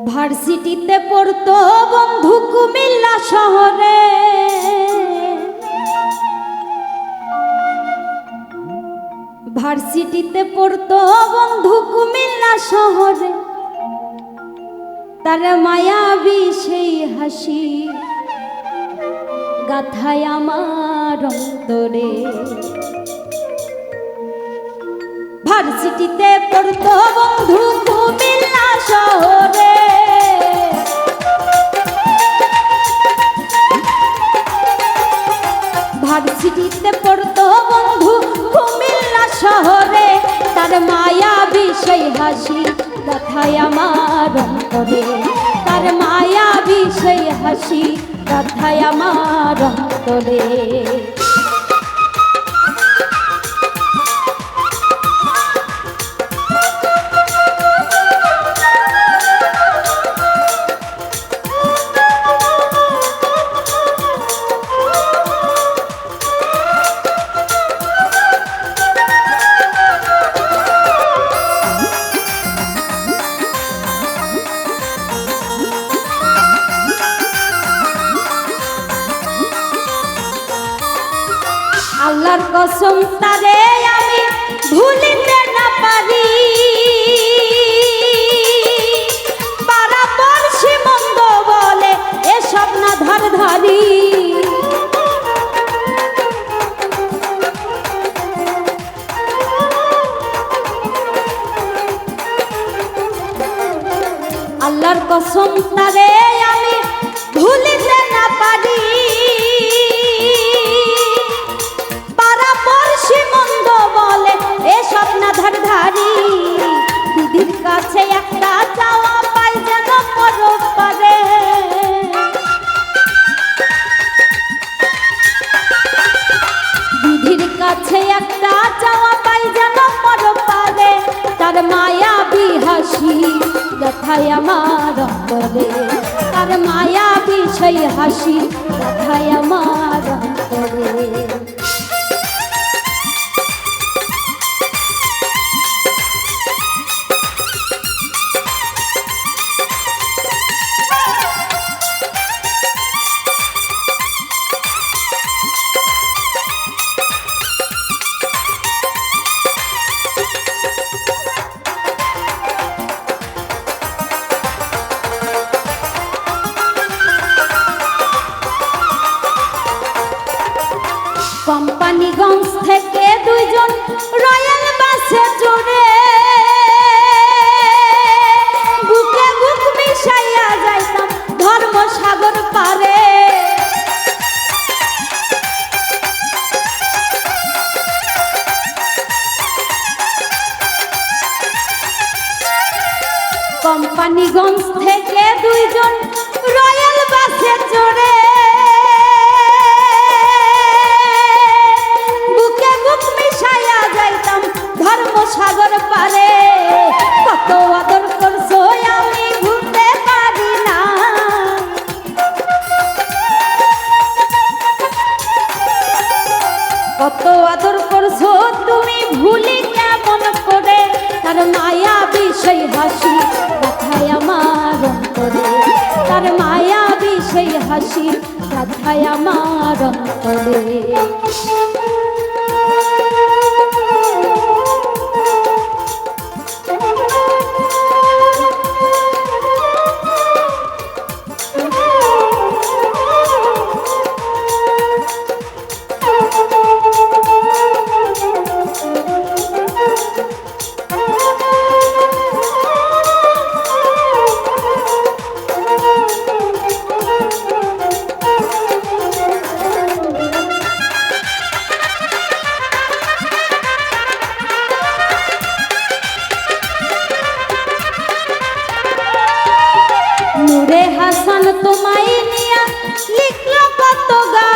ভার্সিটিতে পড়তো বন্ধু কুমিল্লা শহরে, ভার্সিটিতে পড়তো বন্ধু কুমিল্লা শহরে। তার মায়াবী সেই হাসি গাথায় আমার অন্তরে। ভার্সিটিতে পড়তো বন্ধু কুমিল্লা শহরে, ভার্সিটিতে পড়তো বন্ধু কুমিল্লা শহরে। তার মায়াবী সেই হাসি গাথায় আমার অন্তরে, তার মায়াবী সেই হাসি গাথায় আমার অন্তরে। আল্লাহর কসম তারে আমি ভুলিতে না পারি, পারাপর সীমন্ত বলে এসব না ধারধারি। আল্লাহর কসম তারে আমি ভুলিতে না পারি, দিদির কাছে একটা চাওয়া পাই যেন পরপারে। দিদির কাছে একটা চাওয়া পাই যেন পরপারে। তার মায়াবী হাসি গাথায় আমার অন্তরে, তার মায়াবী সেই হাসি গাথায় আমার অন্তরে। কোম্পানিগঞ্জ থেকে দুইজন রয়্যাল বাসে চড়ে, বুকে বুক মিশাইয়া যাইতাম ধর্মসাগর পারে। কোম্পানিগঞ্জ থেকে দুইজন রয়্যাল বাসে চড়ে, ধর্মসাগর পারে। কত আদর করছো আমি ভুলতে পারি না, কত আদর করছো তুমি ভুলি কেমন করে। তার মায়াবী সেই হাসি গাথায় আমার অন্তরে, তার মায়াবী সেই হাসি গাথায় আমার অন্তরে। নূরে হাসান তোমায় নিয়া লিখলো কত গান,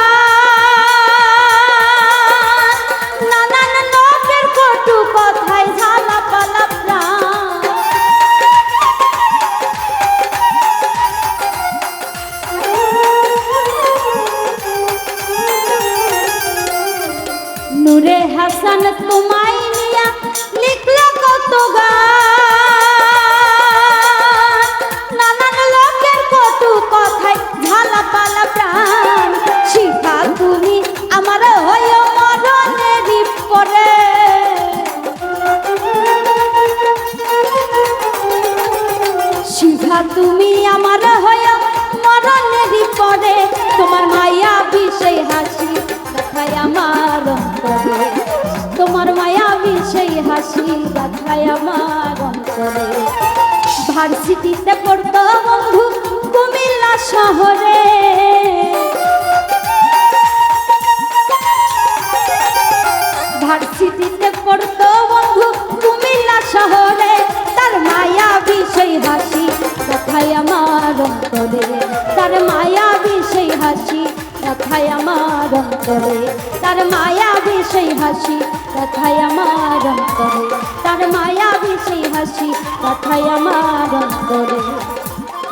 নানান লোকের কটু কথায় ঝালা পালা প্রাণ। নূরে হাসান তোমায় নিয়া লিখলো কত গান, নানা ব্যথায় আমার অন্তরে। ভার্সিটিতে পড়তো বন্ধু কুমিল্লা শহরে, ভার্সিটিতে পড়তো বন্ধু কুমিল্লা শহরে, তার মায়া বিষয় হাসি ব্যথায় আমার অন্তরে, তার মায়া বিষয় হাসি ব্যথায় আমার অন্তরে, তার মায়া বিষয় হাসি ব্যথায় আমার অন্তরে, তার মায়া বিষয় হাসি ব্যথায় আমার অন্তরে।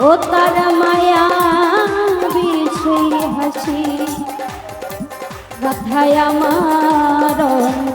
ও তার মায়া বিষয় হাসি ব্যথায় আমার অন্তরে।